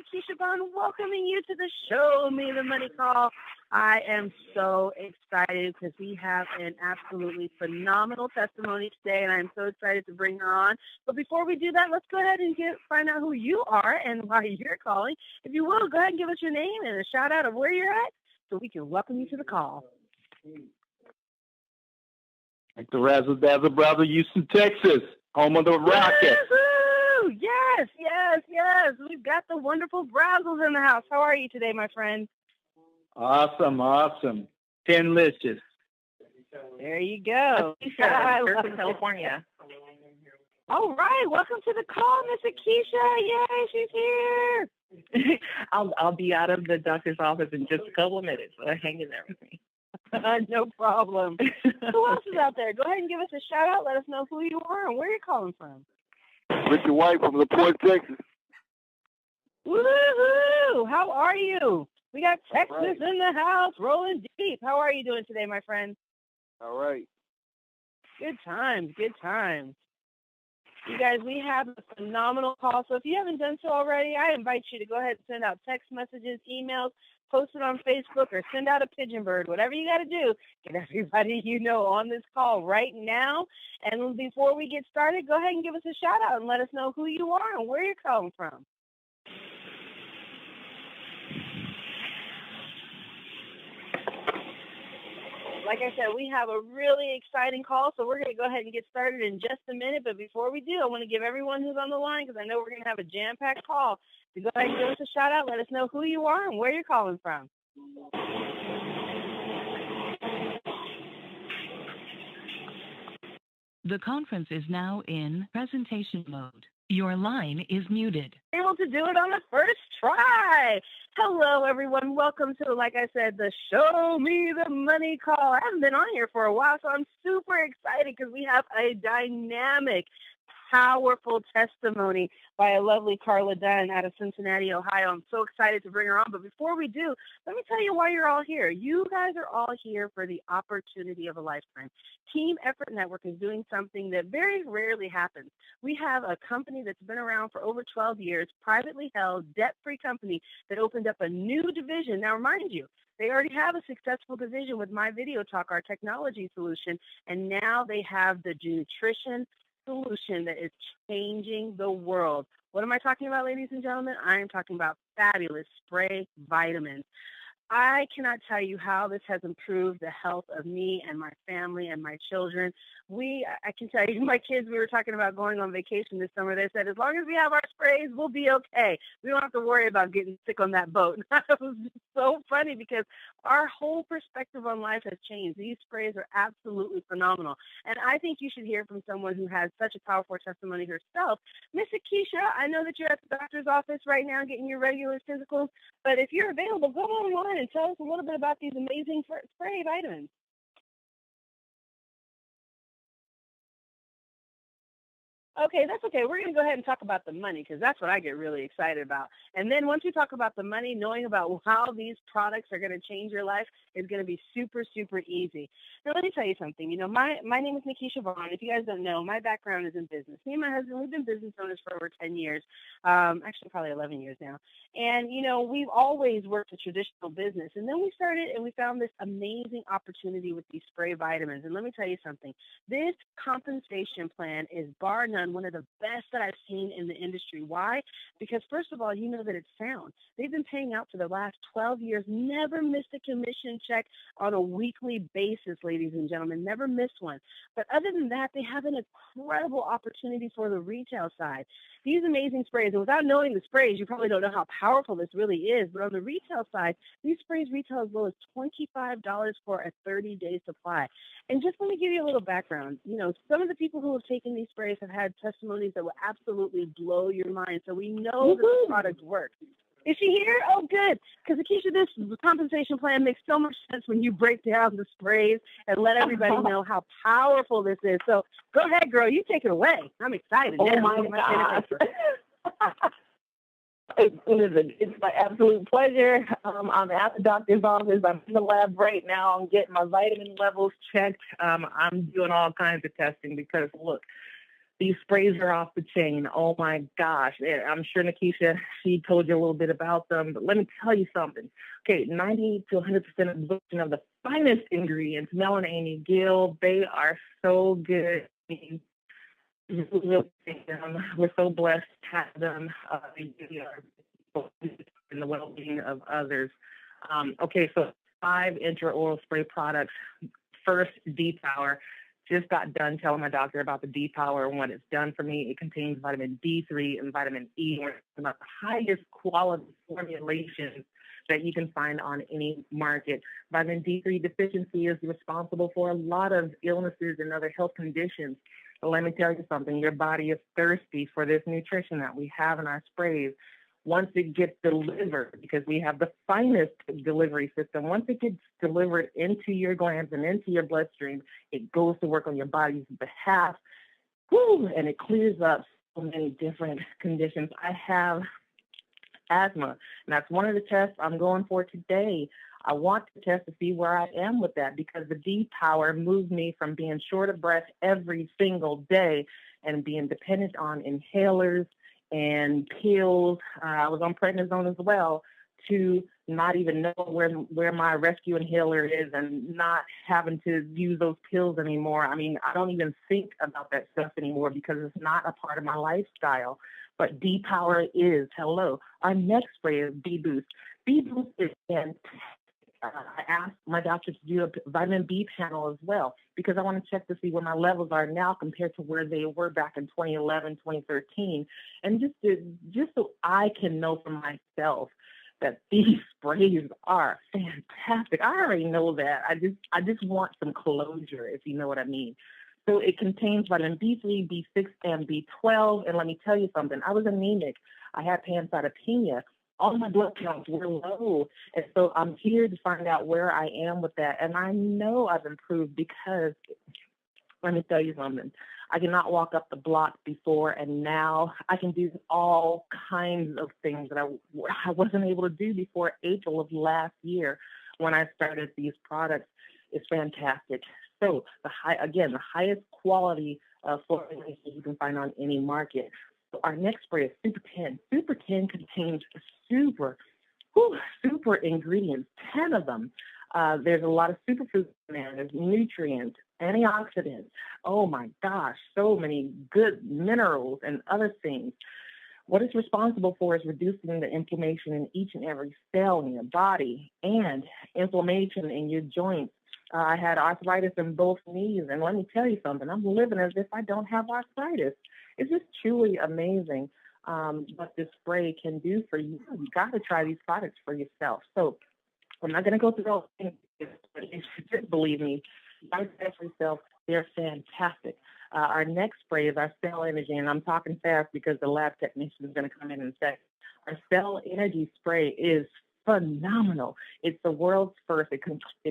Nikisha welcoming you to the Show Me the Money call. I am so excited because we have an absolutely phenomenal testimony today, and I'm so excited to bring her on. But before we do that, let's go ahead and find out who you are and why you're calling. If you will, go ahead and give us your name and a shout out of where you're at so we can welcome you to the call. Like the Razzle Dazzle Brother, Houston, Texas, home of the Rockets. Yes, yes, yes. We've got the wonderful Brazzles in the house. How are you today, my friend? Awesome, awesome. 10licious. There you go. Nikisha, California. All right, welcome to the call, Miss Nikisha. Yay, she's here. I'll be out of the doctor's office in just a couple of minutes, so hang in there with me. No problem. Who else is out there? Go ahead and give us a shout out. Let us know who you are and where you're calling from. Richard White from LaPorte, Texas. Woohoo! How are you? We got Texas in the house, rolling deep. How are you doing today, my friend? All right. Good times, good times. You guys, we have a phenomenal call. So if you haven't done so already, I invite you to go ahead and send out text messages, emails, post it on Facebook, or send out a pigeon bird, whatever you got to do. Get everybody you know on this call right now. And before we get started, go ahead and give us a shout out and let us know who you are and where you're calling from. Like I said, we have a really exciting call, so we're going to go ahead and get started in just a minute. But before we do, I want to give everyone who's on the line, because I know we're going to have a jam-packed call, to go ahead and give us a shout-out. Let us know who you are and where you're calling from. The conference is now in presentation mode. Your line is muted. Able to do it on the first try. Hello, everyone. Welcome to, like I said, the Show Me the Money call. I haven't been on here for a while, so I'm super excited because we have a dynamic, powerful testimony by a lovely Carla Dunn out of Cincinnati, Ohio. I'm so excited to bring her on. But before we do, let me tell you why you're all here. You guys are all here for the opportunity of a lifetime. Team Effort Network is doing something that very rarely happens. We have a company that's been around for over 12 years, privately held, debt-free company that opened up a new division. Now, remind you, they already have a successful division with My Video Talk, our technology solution, and now they have the nutrition solution that is changing the world. What am I talking about, ladies and gentlemen? I am talking about fabulous spray vitamins. I cannot tell you how this has improved the health of me and my family and my children. I can tell you, my kids, we were talking about going on vacation this summer. They said, as long as we have our sprays, we'll be okay. We don't have to worry about getting sick on that boat. It was just so funny because our whole perspective on life has changed. These sprays are absolutely phenomenal. And I think you should hear from someone who has such a powerful testimony herself. Miss Nikisha, I know that you're at the doctor's office right now getting your regular physicals, but if you're available, go online and tell us a little bit about these amazing spray vitamins. Okay, that's okay. We're going to go ahead and talk about the money because that's what I get really excited about. And then once we talk about the money, knowing about how these products are going to change your life is going to be super, super easy. Now, let me tell you something. You know, my name is Nikisha Vaughn. If you guys don't know, my background is in business. Me and my husband, we've been business owners for over 10 years, actually probably 11 years now. And, you know, we've always worked a traditional business. And then we started and we found this amazing opportunity with these spray vitamins. And let me tell you something. This compensation plan is bar none one of the best that I've seen in the industry. Why? Because first of all, you know that it's sound. They've been paying out for the last 12 years, never missed a commission check on a weekly basis, ladies and gentlemen, never missed one. But other than that, they have an incredible opportunity for the retail side. These amazing sprays, and without knowing the sprays, you probably don't know how powerful this really is, but on the retail side, these sprays retail as low as $25 for a 30-day supply. And just let me give you a little background. You know, some of the people who have taken these sprays have had testimonies that will absolutely blow your mind. So we know that the product works. Is she here? Oh, good. Because, Nikisha, this compensation plan makes so much sense when you break down the sprays and let everybody know how powerful this is. So go ahead, girl. You take it away. I'm excited. Oh, my gosh. It's my absolute pleasure. I'm at the doctor's office. I'm in the lab right now. I'm getting my vitamin levels checked. I'm doing all kinds of testing because, look, These sprays are off the chain. Oh my gosh. I'm sure Nikisha, she told you a little bit about them, but let me tell you something. Okay, 90 to 100% absorption of the finest ingredients, melanine, gill, they are so good. I mean, we're so blessed to have them. They really are in the well-being of others. Okay, so 5 intraoral spray products. First, D-Power. Just got done telling my doctor about the D-Power and what it's done for me. It contains vitamin D3 and vitamin E. We're about the highest quality formulations that you can find on any market. Vitamin D3 deficiency is responsible for a lot of illnesses and other health conditions. But let me tell you something, your body is thirsty for this nutrition that we have in our sprays. Once it gets delivered, because we have the finest delivery system, once it gets delivered into your glands and into your bloodstream, it goes to work on your body's behalf, and it clears up so many different conditions. I have asthma, and that's one of the tests I'm going for today. I want to test to see where I am with that, because the D-Power moved me from being short of breath every single day and being dependent on inhalers and pills. I was on prednisone as well, to not even know where my rescue inhaler is and not having to use those pills anymore. I mean, I don't even think about that stuff anymore because it's not a part of my lifestyle. But D-Power is. Hello. Our next spray is B-Boost. B-Boost is fantastic. I asked my doctor to do a vitamin B panel as well, because I want to check to see where my levels are now compared to where they were back in 2011, 2013. And just so I can know for myself that these sprays are fantastic. I already know that. I just want some closure, if you know what I mean. So it contains vitamin B3, B6, and B12. And let me tell you something. I was anemic. I had pancytopenia. All my blood counts were low. And so I'm here to find out where I am with that. And I know I've improved because, let me tell you something. I could not walk up the block before, and now I can do all kinds of things that I wasn't able to do before April of last year when I started these products. It's fantastic. So the highest quality formulations you can find on any market. So our next spray is Super 10. Super 10 contains super ingredients, 10 of them. There's a lot of superfoods in there. There's nutrients, antioxidants. Oh my gosh, so many good minerals and other things. What it's responsible for is reducing the inflammation in each and every cell in your body and inflammation in your joints. I had arthritis in both knees, and let me tell you something, I'm living as if I don't have arthritis. It's just truly amazing what this spray can do for you. You got to try these products for yourself. So I'm not going to go through all things, but just believe me, try them for yourself. They're fantastic. Our next spray is our Cell Energy, and I'm talking fast because the lab technician is going to come in and say, our Cell Energy spray is phenomenal. It's the world's first. It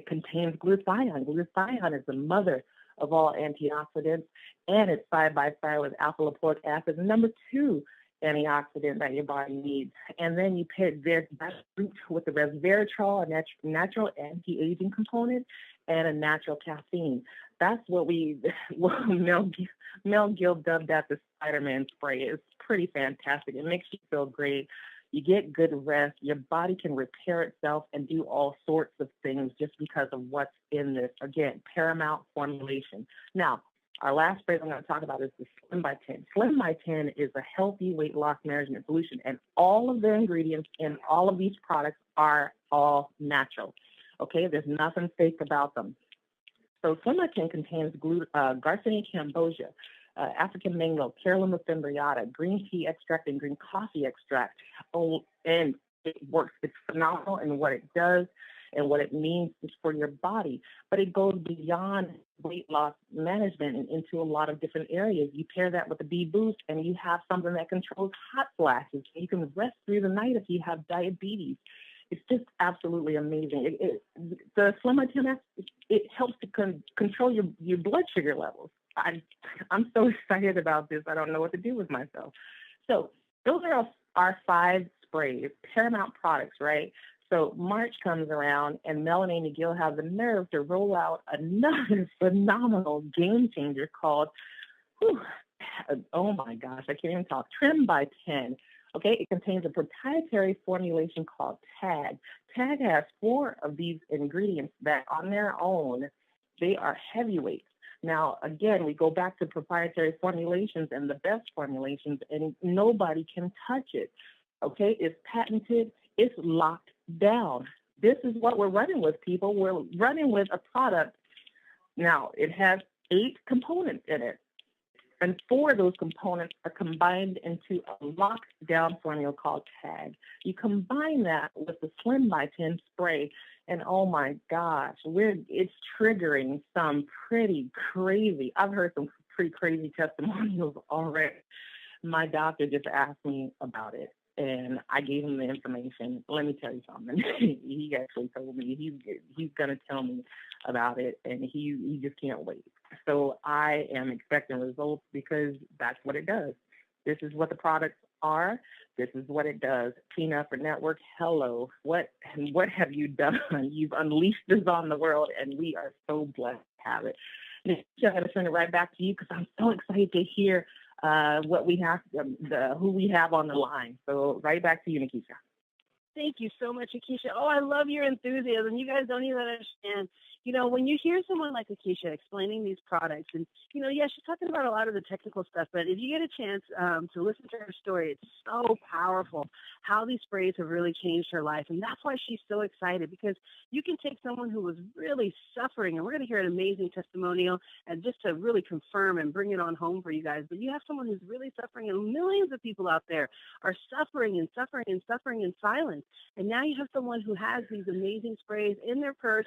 contains glutathione. Glutathione is the mother of all antioxidants, and it's side by side with alpha lipoic acid, number 2 antioxidant that your body needs. And then you pair that with the resveratrol, a natural anti-aging component, and a natural caffeine. That's what Mel Gill dubbed that the Spider-Man spray. It's pretty fantastic. It makes you feel great. You get good rest. Your body can repair itself and do all sorts of things just because of what's in this. Again, paramount formulation. Now, our last spray I'm going to talk about is the Slim by 10. Slim by 10 is a healthy weight loss management solution, and all of the ingredients in all of these products are all natural. Okay, there's nothing fake about them. So Slim by 10 contains Garcinia cambogia, African mango, Carolina fimbriata, green tea extract, and green coffee extract. Oh, and it works. It's phenomenal in what it does and what it means for your body. But it goes beyond weight loss management and into a lot of different areas. You pair that with the B-Boost, and you have something that controls hot flashes. You can rest through the night if you have diabetes. It's just absolutely amazing. The Slim by 10, it helps to control your blood sugar levels. I'm so excited about this. I don't know what to do with myself. So those are our 5 sprays, Paramount products, right? So March comes around, and Melanie and Gil have the nerve to roll out another phenomenal game changer called oh my gosh, I can't even talk. Trim by 10. Okay, it contains a proprietary formulation called TAG. TAG has 4 of these ingredients that on their own, they are heavyweights. Now, again, we go back to proprietary formulations and the best formulations, and nobody can touch it. Okay, it's patented, it's locked down. This is what we're running with, people. We're running with a product. Now, it has 8 components in it, and 4 of those components are combined into a locked down formula called TAG. You combine that with the Slim by 10 spray, and oh my gosh, it's triggering some pretty crazy, I've heard some pretty crazy testimonials already. My doctor just asked me about it, and I gave him the information. Let me tell you something. He actually told me he's going to tell me about it, and he just can't wait. So I am expecting results because that's what it does. This is what the products are. This is what it does. Team Effort Network, hello. What have you done? You've unleashed this on the world, and we are so blessed to have it. Nikisha, I'm going to turn it right back to you because I'm so excited to hear what we have, who we have on the line. So right back to you, Nikisha. Thank you so much, Nikisha. Oh, I love your enthusiasm. You guys don't even understand. You know, when you hear someone like Nikisha explaining these products, and, you know, yeah, she's talking about a lot of the technical stuff, but if you get a chance to listen to her story, it's so powerful how these sprays have really changed her life. And that's why she's so excited, because you can take someone who was really suffering, and we're going to hear an amazing testimonial, and just to really confirm and bring it on home for you guys, but you have someone who's really suffering, and millions of people out there are suffering and suffering and suffering in silence. And now you have someone who has these amazing sprays in their purse,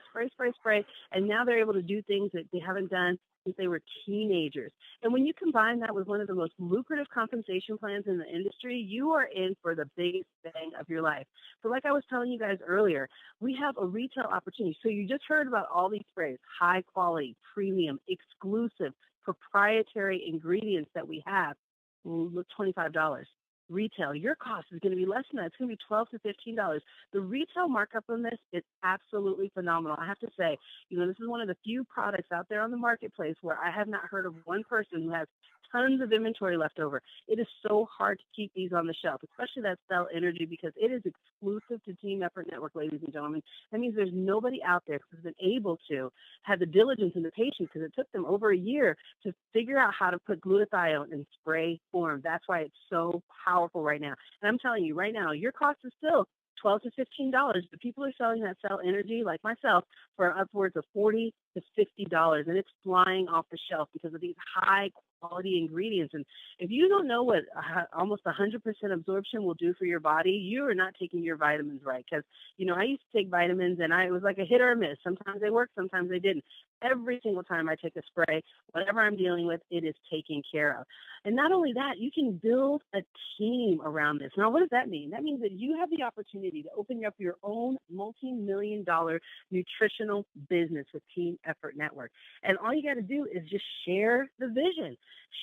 spray, and now they're able to do things that they haven't done since they were teenagers. And when you combine that with one of the most lucrative compensation plans in the industry, you are in for the biggest bang of your life. So like I was telling you guys earlier, we have a retail opportunity. So you just heard about all these sprays, high quality, premium, exclusive, proprietary ingredients that we have. Look, $25. Retail, your cost is going to be less than that. It's going to be $12 to $15. The retail markup on this is absolutely phenomenal. I have to say, you know, this is one of the few products out there on the marketplace where I have not heard of one person who has tons of inventory left over. It is so hard to keep these on the shelf, especially that Cell Energy, because it is exclusive to Team Effort Network, ladies and gentlemen. That means there's nobody out there who's been able to have the diligence and the patience, because it took them over a year to figure out how to put glutathione in spray form. That's why it's so powerful right now. And I'm telling you right now, your cost is still $12 to $15, but people are selling that Cell Energy, like myself, for upwards of $40 to $50, and it's flying off the shelf because of these high quality ingredients. And if you don't know what almost 100% absorption will do for your body, you are not taking your vitamins right. Because, you know, I used to take vitamins, and it was like a hit or a miss. Sometimes they worked, sometimes they didn't. Every single time I take a spray, whatever I'm dealing with, it is taken care of. And not only that, you can build a team around this. Now, what does that mean? That means that you have the opportunity to open up your own multi-million-dollar nutritional business with Team Effort Network. And all you got to do is just share the vision,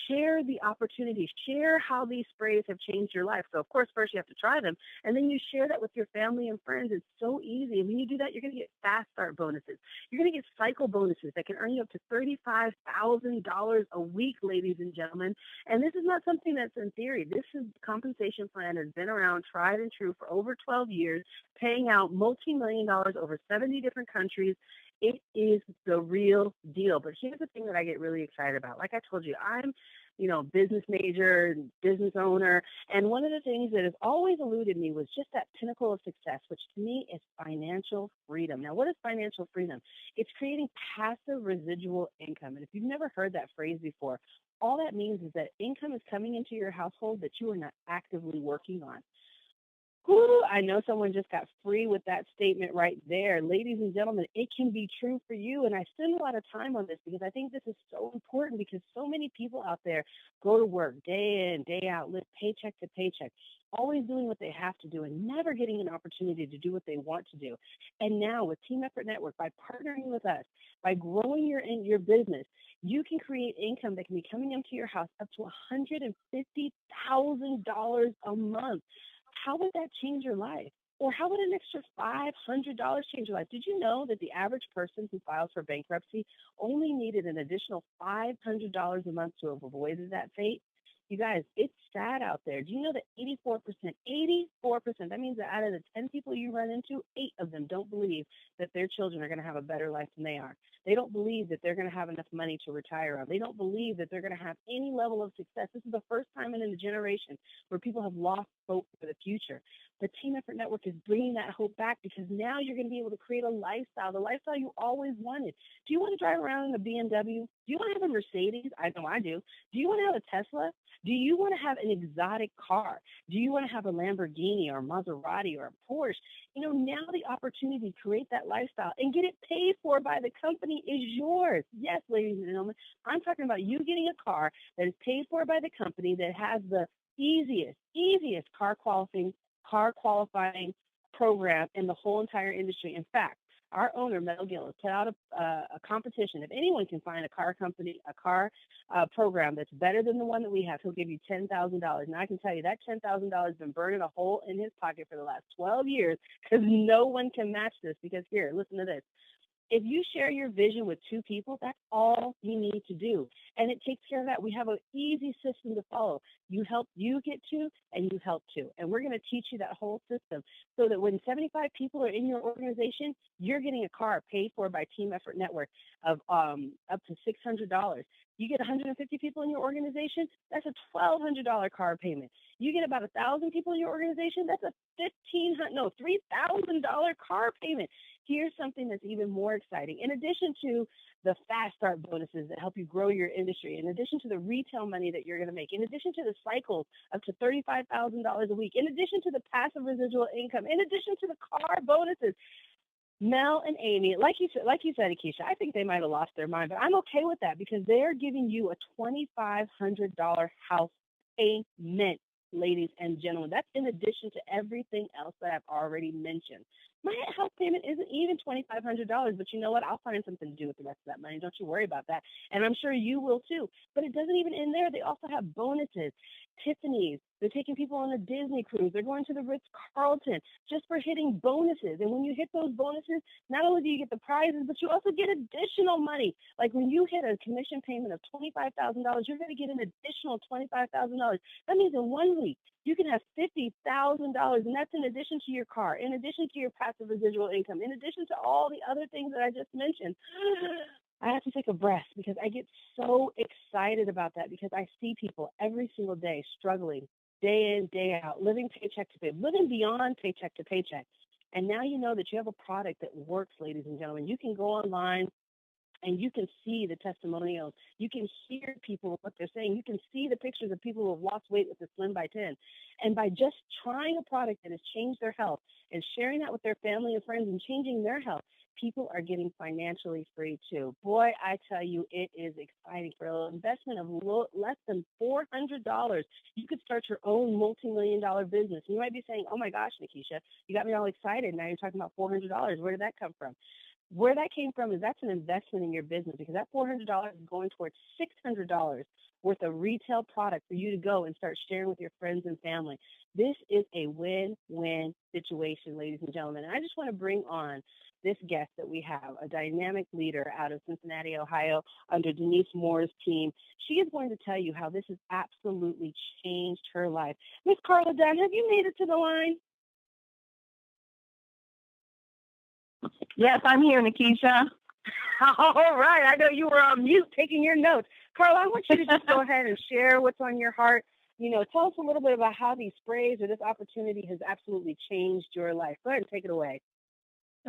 share the opportunity, share how these sprays have changed your life. So, of course, first you have to try them, and then you share that with your family and friends. It's so easy. And when you do that, you're going to get fast start bonuses. You're going to get cycle bonuses that can earn you up to $35,000 a week, ladies and gentlemen. And this is not something that's in theory. This is compensation plan has been around, tried and true, for over 12 years, paying out multi-million dollars over 70 different countries. It is the real deal. But here's the thing that I get really excited about. Like I told you, I'm, business major, business owner. And one of the things that has always eluded me was just that pinnacle of success, which to me is financial freedom. Now, what is financial freedom? It's creating passive residual income. And if you've never heard that phrase before, all that means is that income is coming into your household that you are not actively working on. Ooh, I know someone just got free with that statement right there. Ladies and gentlemen, it can be true for you. And I spend a lot of time on this because I think this is so important, because so many people out there go to work day in, day out, live paycheck to paycheck, always doing what they have to do and never getting an opportunity to do what they want to do. And now with Team Effort Network, by partnering with us, by growing your business, you can create income that can be coming into your house up to $150,000 a month. How would that change your life? Or how would an extra $500 change your life? Did you know that the average person who files for bankruptcy only needed an additional $500 a month to have avoided that fate? You guys, it's sad out there. Do you know that 84%, that means that out of the 10 people you run into, 8 of them don't believe that their children are going to have a better life than they are. They don't believe that they're going to have enough money to retire on. They don't believe that they're going to have any level of success. This is the first time in a generation where people have lost hope for the future. The Team Effort Network is bringing that hope back because now you're going to be able to create a lifestyle, the lifestyle you always wanted. Do you want to drive around in a BMW? Do you want to have a Mercedes? I know I do. Do you want to have a Tesla? Do you want to have an exotic car? Do you want to have a Lamborghini or a Maserati or a Porsche? You know, now the opportunity to create that lifestyle and get it paid for by the company is yours. Yes, ladies and gentlemen, I'm talking about you getting a car that is paid for by the company that has the easiest car qualifying program in the whole entire industry. In fact, our owner, Mel Gill, has put out a competition. If anyone can find a car program that's better than the one that we have, he'll give you $10,000. And I can tell you that $10,000 has been burning a hole in his pocket for the last 12 years because no one can match this. Because here, listen to this. If you share your vision with 2 people, that's all you need to do. And it takes care of that. We have an easy system to follow. You help you get to, and you help to. And we're going to teach you that whole system so that when 75 people are in your organization, you're getting a car paid for by Team Effort Network of up to $600. You get 150 people in your organization, that's a $1,200 car payment. You get about 1,000 people in your organization, that's a $3,000 car payment. Here's something that's even more exciting. In addition to the fast start bonuses that help you grow your industry, in addition to the retail money that you're going to make, in addition to the cycles up to $35,000 a week, in addition to the passive residual income, in addition to the car bonuses, Mel and Amy, like you said, Nikisha, I think they might have lost their mind, but I'm okay with that because they're giving you a $2,500 house payment, ladies and gentlemen. That's in addition to everything else that I've already mentioned. My house payment isn't even $2,500, but you know what? I'll find something to do with the rest of that money. Don't you worry about that. And I'm sure you will too. But it doesn't even end there. They also have bonuses. Tiffany's, they're taking people on a Disney cruise. They're going to the Ritz-Carlton just for hitting bonuses. And when you hit those bonuses, not only do you get the prizes, but you also get additional money. Like when you hit a commission payment of $25,000, you're going to get an additional $25,000. That means in 1 week, you can have $50,000, and that's in addition to your car, in addition to your passive residual income, in addition to all the other things that I just mentioned. I have to take a breath because I get so excited about that because I see people every single day struggling, day in, day out, living paycheck to pay, living beyond paycheck to paycheck. And now you know that you have a product that works, ladies and gentlemen. You can go online and you can see the testimonials. You can hear people, what they're saying. You can see the pictures of people who have lost weight with the Slim by 10. And by just trying a product that has changed their health and sharing that with their family and friends and changing their health, people are getting financially free too. Boy, I tell you, it is exciting. For an investment of less than $400, you could start your own multi-million-dollar business. And you might be saying, oh my gosh, Nikisha, you got me all excited. Now you're talking about $400. Where did that come from? Where that came from is that's an investment in your business because that $400 is going towards $600 worth of retail product for you to go and start sharing with your friends and family. This is a win-win situation, ladies and gentlemen. And I just want to bring on this guest that we have, a dynamic leader out of Cincinnati, Ohio, under Denise Moore's team. She is going to tell you how this has absolutely changed her life. Miss Carla Dunn, have you made it to the line? Yes, I'm here, Nikisha. All right. I know you were on mute taking your notes. Carla, I want you to just go ahead and share what's on your heart. You know, tell us a little bit about how these sprays or this opportunity has absolutely changed your life. Go ahead and take it away.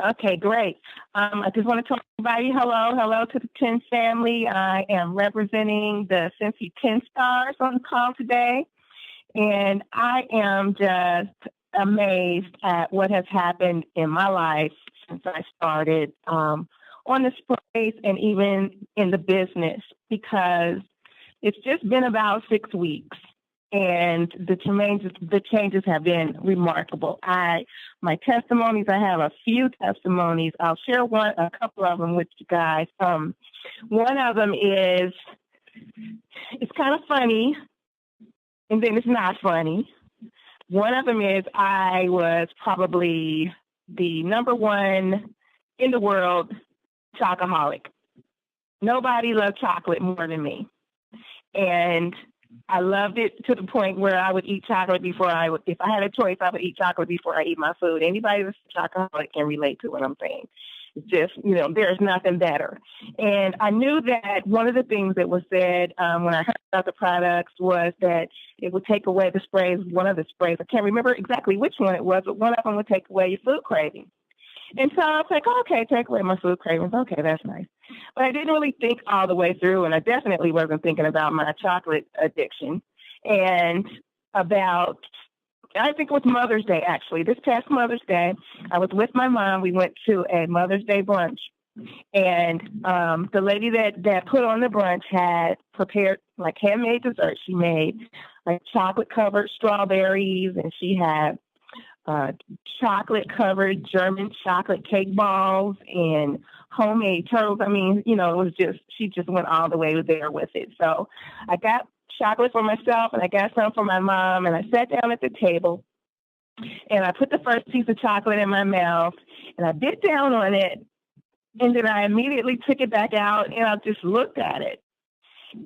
Okay, great. I just want to tell everybody hello to the 10 family. I am representing the Cincy 10 Stars on the call today. And I am just amazed at what has happened in my life since I started on the sprays and even in the business, because it's just been about 6 weeks and the changes have been remarkable. My testimonies, I have a few testimonies. I'll share a couple of them with you guys. One of them is, it's kind of funny and then it's not funny. One of them is I was probably the number one in the world chocoholic. Nobody loved chocolate more than me. And I loved it to the point where I would eat chocolate if I had a choice, I would eat chocolate before I eat my food. Anybody that's a chocoholic can relate to what I'm saying. It's just, there's nothing better. And I knew that one of the things that was said when I heard about the products was that it would take away the sprays. One of the sprays, I can't remember exactly which one it was, but one of them would take away your food craving. And so I was like, okay, take away my food cravings. Okay, that's nice. But I didn't really think all the way through, and I definitely wasn't thinking about my chocolate addiction. And about, I think it was Mother's Day, actually. This past Mother's Day, I was with my mom. We went to a Mother's Day brunch. And the lady that put on the brunch had prepared like handmade dessert. She made like chocolate-covered strawberries, and she had chocolate-covered German chocolate cake balls and homemade turtles. I mean, it was she just went all the way there with it. So I got chocolate for myself and I got some for my mom, and I sat down at the table and I put the first piece of chocolate in my mouth and I bit down on it, and then I immediately took it back out and I just looked at it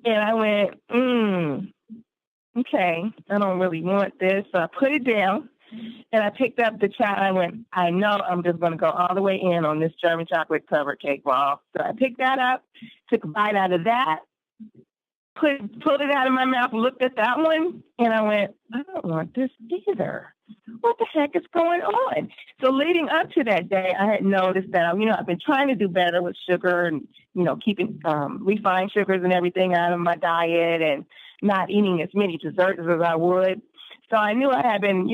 and I went, okay, I don't really want this. So I put it down. And I picked up the chocolate. I went, I know I'm just going to go all the way in on this German chocolate covered cake ball. So I picked that up, took a bite out of that, pulled it out of my mouth, looked at that one, and I went, I don't want this either. What the heck is going on? So leading up to that day, I had noticed that, I've been trying to do better with sugar and, keeping refined sugars and everything out of my diet and not eating as many desserts as I would. So I knew I had been,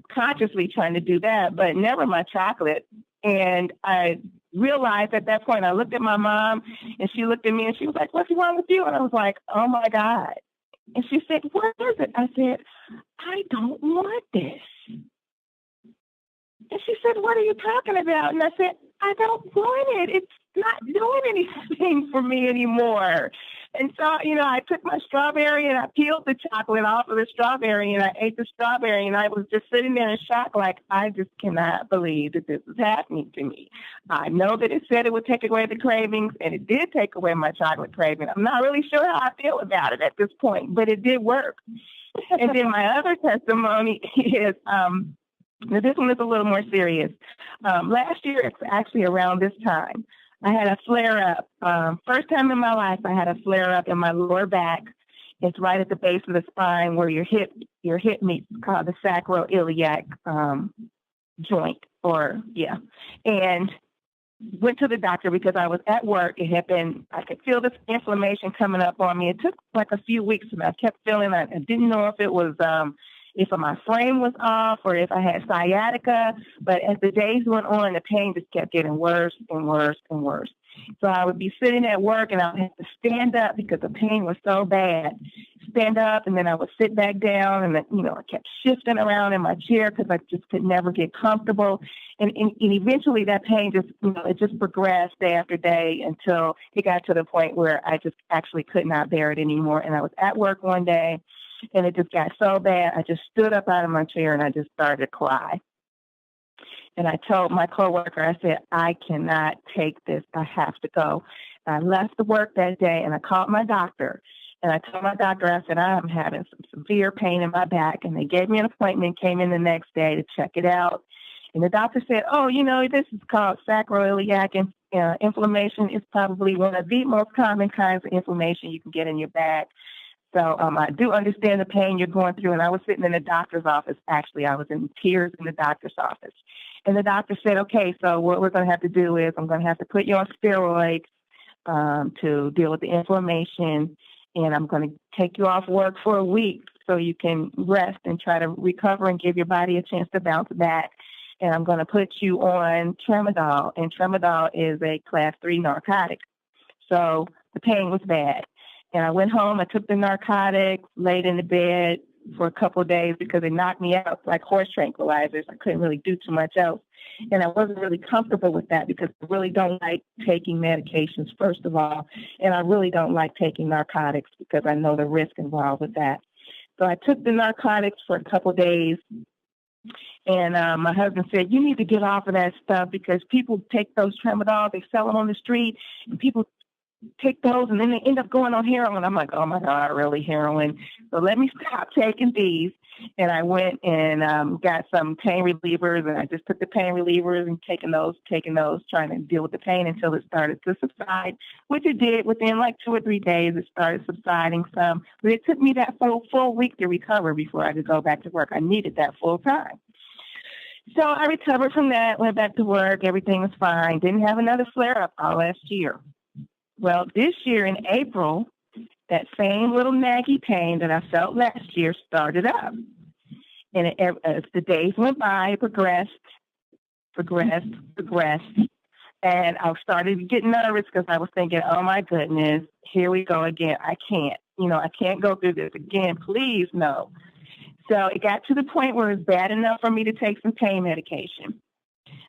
consciously trying to do that, but never my chocolate. And I realized at that point, I looked at my mom and she looked at me and she was like, what's wrong with you? And I was like, oh my God. And she said, what is it? I said, I don't want this. And she said, what are you talking about? And I said, I don't want it. It's not doing anything for me anymore. And so, I took my strawberry and I peeled the chocolate off of the strawberry and I ate the strawberry, and I was just sitting there in shock, like, I just cannot believe that this is happening to me. I know that it said it would take away the cravings, and it did take away my chocolate craving. I'm not really sure how I feel about it at this point, but it did work. And then my other testimony is, now this one is a little more serious. Last year, it's actually around this time, I had a flare-up. First time in my life, I had a flare-up in my lower back. It's right at the base of the spine where your hip meets, called the sacroiliac joint, and went to the doctor because I was at work. I could feel this inflammation coming up on me. It took like a few weeks, and I kept feeling I didn't know if it was if my frame was off or if I had sciatica. But as the days went on, the pain just kept getting worse and worse and worse. So I would be sitting at work and I would have to stand up because the pain was so bad. Stand up, and then I would sit back down, and then, I kept shifting around in my chair because I just could never get comfortable. And eventually that pain just, it just progressed day after day until it got to the point where I just actually could not bear it anymore. And I was at work one day, and it just got so bad, I just stood up out of my chair and I just started to cry. And I told my coworker, I said, I cannot take this. I have to go. And I left the work that day and I called my doctor. And I told my doctor, I said, I'm having some severe pain in my back. And they gave me an appointment, came in the next day to check it out. And the doctor said, oh, this is called sacroiliac inflammation. It's probably one of the most common kinds of inflammation you can get in your back. So I do understand the pain you're going through. And I was sitting in the doctor's office. Actually, I was in tears in the doctor's office. And the doctor said, okay, so what we're going to have to do is I'm going to have to put you on steroids to deal with the inflammation. And I'm going to take you off work for a week so you can rest and try to recover and give your body a chance to bounce back. And I'm going to put you on tramadol. And tramadol is a class 3 narcotic. So the pain was bad. And I went home, I took the narcotics, laid in the bed for a couple of days because it knocked me out like horse tranquilizers. I couldn't really do too much else. And I wasn't really comfortable with that because I really don't like taking medications, first of all. And I really don't like taking narcotics because I know the risk involved with that. So I took the narcotics for a couple of days, And my husband said, you need to get off of that stuff because people take those tramadol, they sell them on the street, and people take those and then they end up going on heroin. I'm like, oh my God, really heroin? So let me stop taking these. And I went and got some pain relievers, and I just took the pain relievers and taking those, trying to deal with the pain until it started to subside, which it did. Within like 2 or 3 days, it started subsiding some. But it took me that full week to recover before I could go back to work. I needed that full time. So I recovered from that, went back to work. Everything was fine. Didn't have another flare-up all last year. Well, this year in April, that same little naggy pain that I felt last year started up. And as the days went by, it progressed. And I started getting nervous because I was thinking, oh my goodness, here we go again. I can't go through this again. Please, no. So it got to the point where it was bad enough for me to take some pain medication.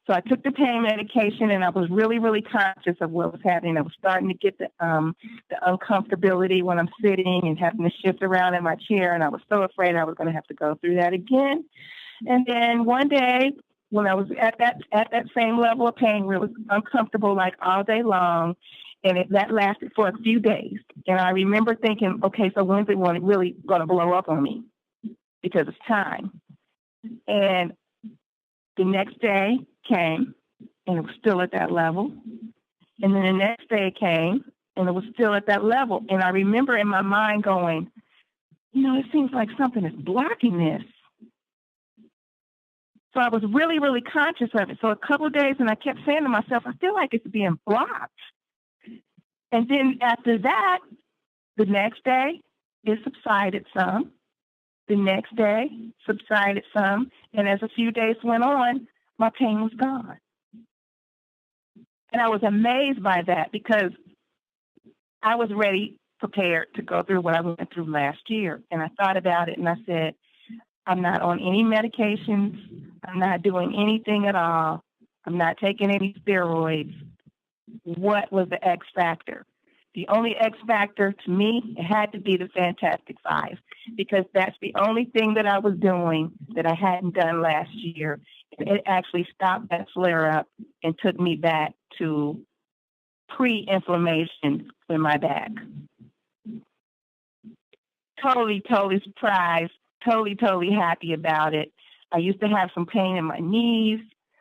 So I took the pain medication, and I was really, really conscious of what was happening. I was starting to get the uncomfortability when I'm sitting and having to shift around in my chair, and I was so afraid I was going to have to go through that again. And then one day, when I was at that same level of pain where it was uncomfortable like all day long, and that lasted for a few days. And I remember thinking, okay, so when's it really going to blow up on me? Because it's time. And the next day came, and it was still at that level. And then the next day came, and it was still at that level. And I remember in my mind going, it seems like something is blocking this. So I was really, really conscious of it. So a couple of days, and I kept saying to myself, I feel like it's being blocked. And then after that, the next day, it subsided some. The next day, subsided some. And as a few days went on, my pain was gone. And I was amazed by that because I was prepared to go through what I went through last year. And I thought about it, and I said, I'm not on any medications. I'm not doing anything at all. I'm not taking any steroids. What was the X factor? The only X factor to me, it had to be the Fantastic Five, because that's the only thing that I was doing that I hadn't done last year. It actually stopped that flare-up and took me back to pre-inflammation in my back. Totally surprised, totally happy about it. I used to have some pain in my knees.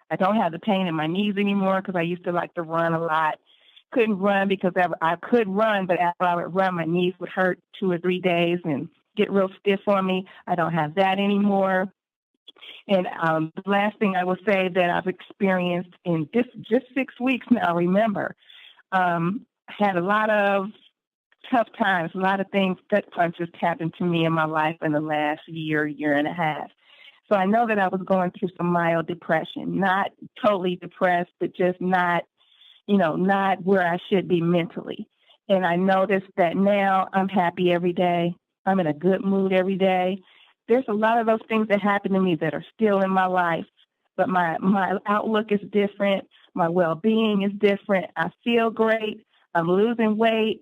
I don't have the pain in my knees anymore because I used to like to run a lot. Couldn't run because I could run, but after I would run, my knees would hurt 2 or 3 days and get real stiff on me. I don't have that anymore. And the last thing I will say that I've experienced in just 6 weeks now, remember, had a lot of tough times, a lot of things, gut punches happened to me in my life in the last year and a half. So I know that I was going through some mild depression, not totally depressed, but just not where I should be mentally. And I noticed that now I'm happy every day. I'm in a good mood every day. There's a lot of those things that happen to me that are still in my life, but my outlook is different. My well-being is different. I feel great. I'm losing weight.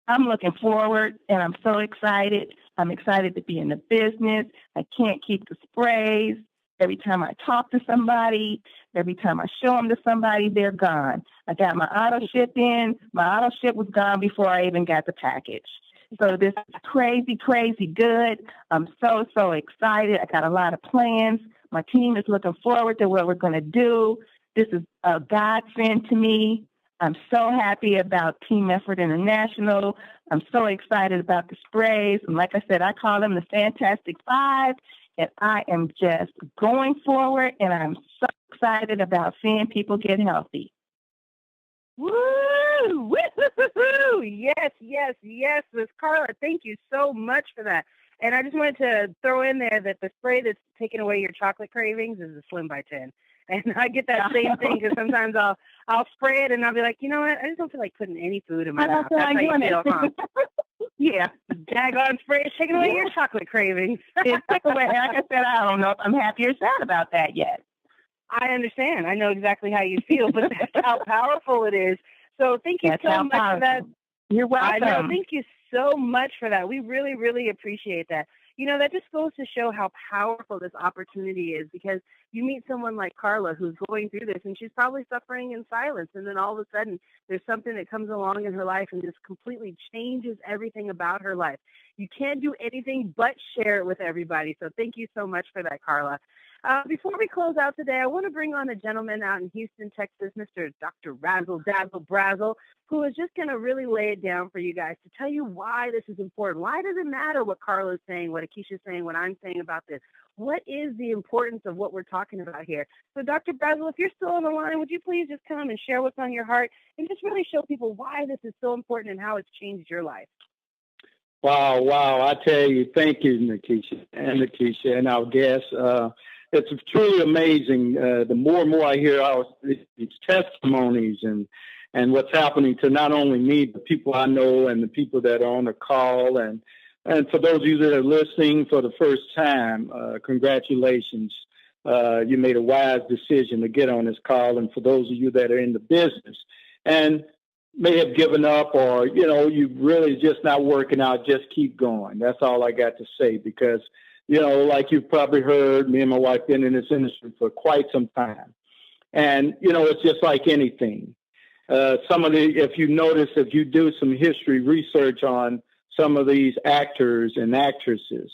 I'm looking forward, and I'm so excited. I'm excited to be in the business. I can't keep the sprays. Every time I talk to somebody, every time I show them to somebody, they're gone. I got my auto ship in. My auto ship was gone before I even got the package. So this is crazy good. I'm so excited. I got a lot of plans. My team is looking forward to what we're going to do. This is a godsend to me. I'm so happy about Team Effort International. I'm so excited about the sprays. And like I said, I call them the Fantastic Five. And I am just going forward, and I'm so excited about seeing people get healthy. Woo! Woo-hoo-hoo-hoo! Yes, Miss Carla. Thank you so much for that. And I just wanted to throw in there that the spray that's taking away your chocolate cravings is a Slim by 10. And I get that same thing because sometimes I'll spray it and I'll be like, you know what? I just don't feel like putting any food in my mouth. That's how you feel, huh? Yeah. Daggone spray is taking away your chocolate cravings. It took away. Like I said, I don't know if I'm happy or sad about that yet. I understand. I know exactly how you feel, but that's how powerful it is. So thank you so much for that. You're welcome. I know. Thank you so much for that. We really, really appreciate that. That just goes to show how powerful this opportunity is, because you meet someone like Carla who's going through this and she's probably suffering in silence. And then all of a sudden there's something that comes along in her life and just completely changes everything about her life. You can't do anything but share it with everybody. So thank you so much for that, Carla. Before we close out today, I want to bring on a gentleman out in Houston, Texas, Mr. Dr. Razzle Dazzle Brazzle, who is just going to really lay it down for you guys to tell you why this is important. Why does it matter what Carla is saying, what Nikisha is saying, what I'm saying about this? What is the importance of what we're talking about here? So, Dr. Brazzle, if you're still on the line, would you please just come and share what's on your heart and just really show people why this is so important and how it's changed your life? Wow. I tell you, thank you, Nikisha and our guests. It's truly amazing. The more and more I hear these testimonies and what's happening to not only me, but people I know and the people that are on the call. And for those of you that are listening for the first time, congratulations. You made a wise decision to get on this call. And for those of you that are in the business and may have given up, or, you really just not working out, just keep going. That's all I got to say, because like you've probably heard, me and my wife been in this industry for quite some time. And, it's just like anything. If you do some history research on some of these actors and actresses,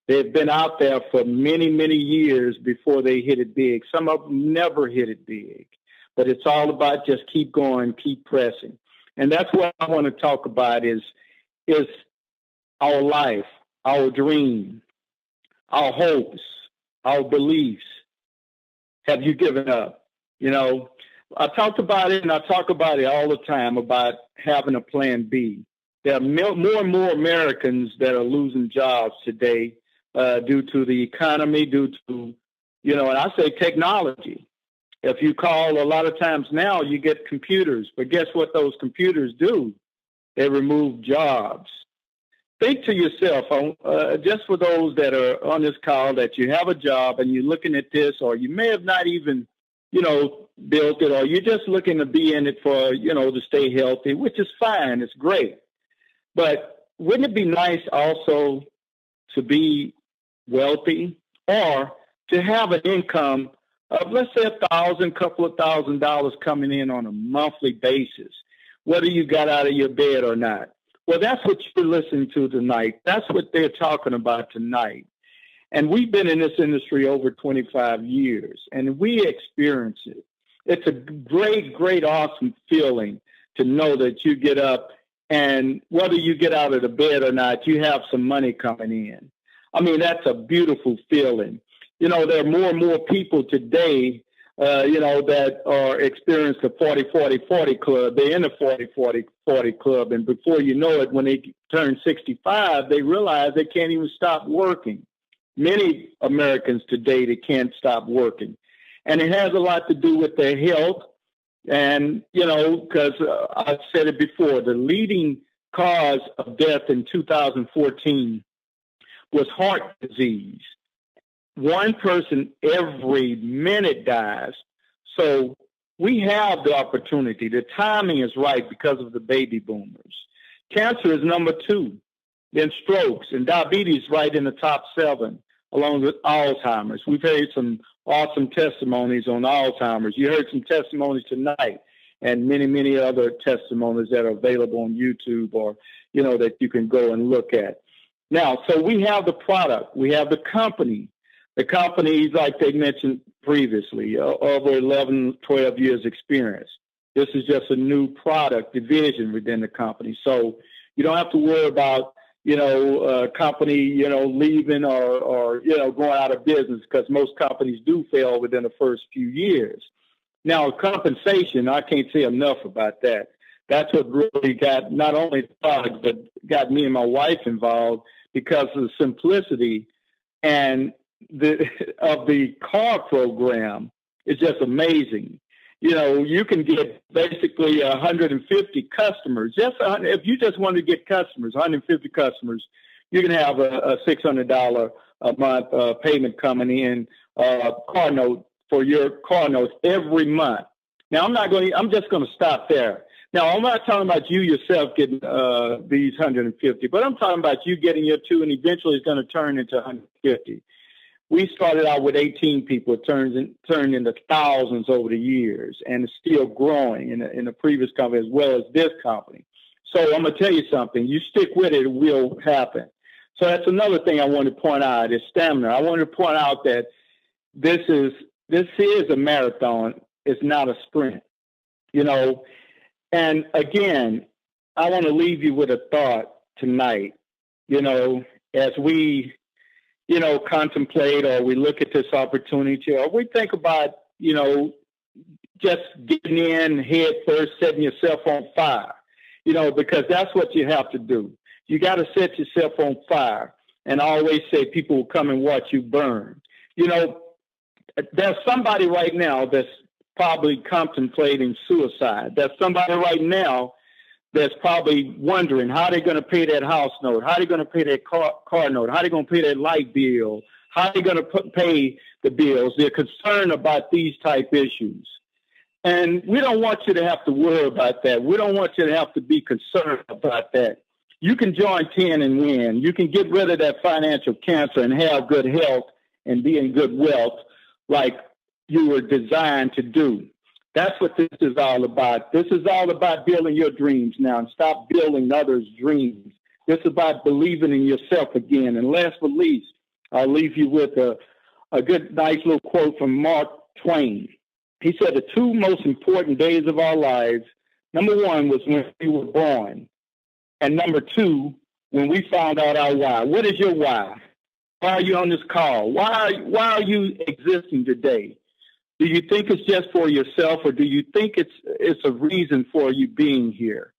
they've been out there for many, many years before they hit it big. Some of them never hit it big. But it's all about just keep going, keep pressing. And that's what I want to talk about is our life, our dream, our hopes, our beliefs. Have you given up? I talked about it, and I talk about it all the time about having a plan B. There are more and more Americans that are losing jobs today due to the economy, due to, and I say technology. If you call a lot of times now, you get computers, but guess what those computers do? They remove jobs. Think to yourself, just for those that are on this call, that you have a job and you're looking at this, or you may have not even, built it, or you're just looking to be in it for, to stay healthy, which is fine. It's great. But wouldn't it be nice also to be wealthy, or to have an income of, let's say, couple of $1,000 coming in on a monthly basis, whether you got out of your bed or not? Well, that's what you're listening to tonight. That's what they're talking about tonight. And we've been in this industry over 25 years, and we experience it. It's a great, great, awesome feeling to know that you get up, and whether you get out of the bed or not, you have some money coming in. I mean, that's a beautiful feeling. There are more and more people today, that are experiencing the 40-40-40 club. They're in the 40-40-40 club. And before you know it, when they turn 65, they realize they can't even stop working. Many Americans today, they can't stop working. And it has a lot to do with their health. And, because I've said it before, the leading cause of death in 2014 was heart disease. One person every minute dies. So we have the opportunity. The timing is right because of the baby boomers. Cancer is number 2, then strokes, and diabetes right in the top 7, along with Alzheimer's. We've heard some awesome testimonies on Alzheimer's. You heard some testimonies tonight, and many, many other testimonies that are available on YouTube, or, that you can go and look at. Now, so we have the product. We have the company. The company, like they mentioned previously, over 11, 12 years experience. This is just a new product division within the company. So you don't have to worry about, a company, leaving or going out of business, because most companies do fail within the first few years. Now, compensation, I can't say enough about that. That's what really got not only the product, but got me and my wife involved, because of the simplicity and of the car program is just amazing. You can get basically 150 customers. If you just want to get customers, 150 customers, you can have a $600 a month payment coming in, car note for your car notes every month. Now, I'm just going to stop there. Now, I'm not talking about you yourself getting these 150, but I'm talking about you getting your 2, and eventually it's going to turn into 150. We started out with 18 people. It turned into thousands over the years, and it's still growing in the previous company as well as this company. So I'm going to tell you something. You stick with it, it will happen. So that's another thing I want to point out is stamina. I want to point out that this is a marathon. It's not a sprint, you know. And again, I want to leave you with a thought tonight, you know, as we, you know, contemplate or we look at this opportunity or we think about, you know, just getting in head first, setting yourself on fire, you know, because that's what you have to do. You got to set yourself on fire. And I always say people will come and watch you burn. You know, there's somebody right now that's probably contemplating suicide. There's somebody right now that's probably wondering how they're going to pay that house note, how they're going to pay that car note, how they're going to pay that light bill, how they're going to pay the bills. They're concerned about these type issues. And we don't want you to have to worry about that. We don't want you to have to be concerned about that. You can join 10 and win. You can get rid of that financial cancer and have good health and be in good wealth like you were designed to do. That's what this is all about. This is all about building your dreams now and stop building others' dreams. This is about believing in yourself again. And last but least, I'll leave you with a good, nice little quote from Mark Twain. He said, the 2 most important days of our lives, number 1 was when we were born. And number 2, when we found out our why. What is your why? Why are you on this call? Why are you existing today? Do you think it's just for yourself, or do you think it's a reason for you being here?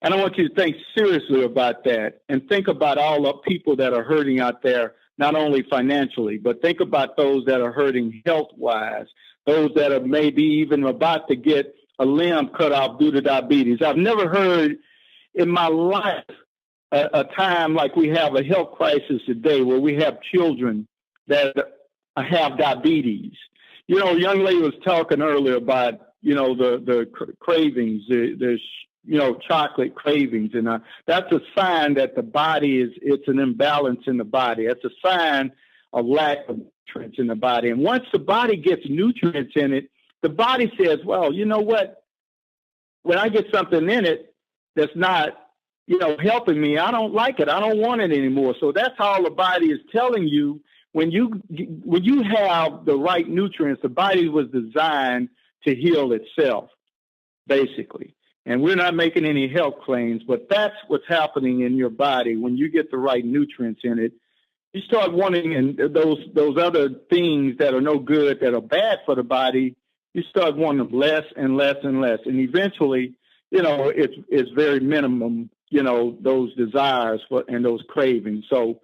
And I want you to think seriously about that and think about all the people that are hurting out there, not only financially, but think about those that are hurting health-wise, those that are maybe even about to get a limb cut off due to diabetes. I've never heard in my life a time like we have a health crisis today where we have children that have diabetes. You know, a young lady was talking earlier about, you know, the cravings, the you know, chocolate cravings. And that's a sign that the body it's an imbalance in the body. That's a sign of lack of nutrients in the body. And once the body gets nutrients in it, the body says, well, you know what? When I get something in it that's not, you know, helping me, I don't like it. I don't want it anymore. So that's all the body is telling you. When you have the right nutrients, the body was designed to heal itself, basically. And we're not making any health claims, but that's what's happening in your body. When you get the right nutrients in it, you start wanting those other things that are no good, that are bad for the body, you start wanting them less and less and less. And eventually, you know, it's very minimum, you know, those desires and those cravings. So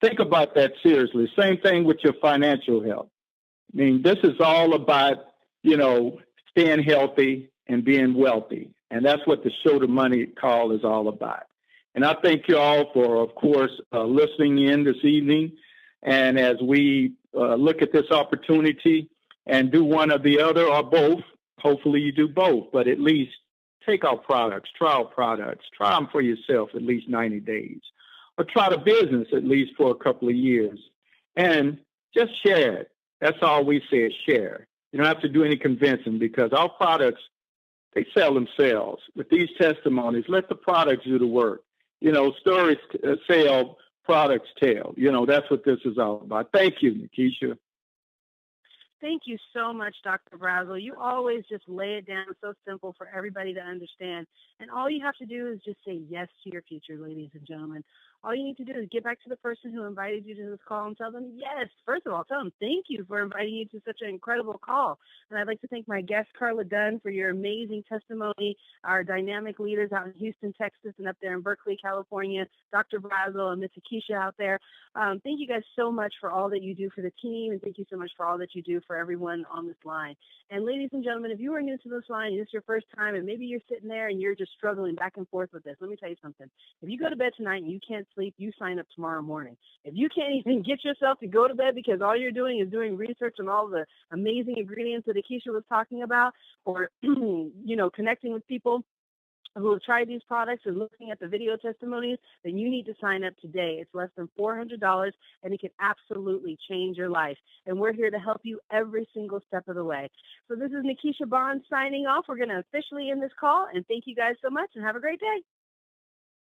think about that seriously. Same thing with your financial health. I mean, this is all about, you know, staying healthy and being wealthy. And that's what the Show the Money call is all about. And I thank you all for, of course, listening in this evening. And as we look at this opportunity and do one or the other or both, hopefully you do both, but at least take our products, try them for yourself at least 90 days. Or try the business at least for a couple of years. And just share it. That's all we say is share. You don't have to do any convincing because our products, they sell themselves. With these testimonies, let the products do the work. You know, stories sell, products tell. You know, that's what this is all about. Thank you, Nikisha. Thank you so much, Dr. Brazel. You always just lay it down so simple for everybody to understand. And all you have to do is just say yes to your future, ladies and gentlemen. All you need to do is get back to the person who invited you to this call and tell them yes. First of all, tell them thank you for inviting you to such an incredible call. And I'd like to thank my guest, Carla Dunn, for your amazing testimony, our dynamic leaders out in Houston, Texas, and up there in Berkeley, California, Dr. Brazel and Miss Nikisha out there. Thank you guys so much for all that you do for the team, and thank you so much for all that you do for everyone on this line. And ladies and gentlemen, if you are new to this line and this is your first time and maybe you're sitting there and you're just struggling back and forth with this, let me tell you something. If you go to bed tonight and you can't sleep, you sign up tomorrow morning. If you can't even get yourself to go to bed because all you're doing is doing research on all the amazing ingredients that Nikisha was talking about, or, you know, connecting with people who have tried these products and looking at the video testimonies, then you need to sign up today. It's less than $400, and it can absolutely change your life. And we're here to help you every single step of the way. So this is Nikisha Bond signing off. We're going to officially end this call, and thank you guys so much, and have a great day.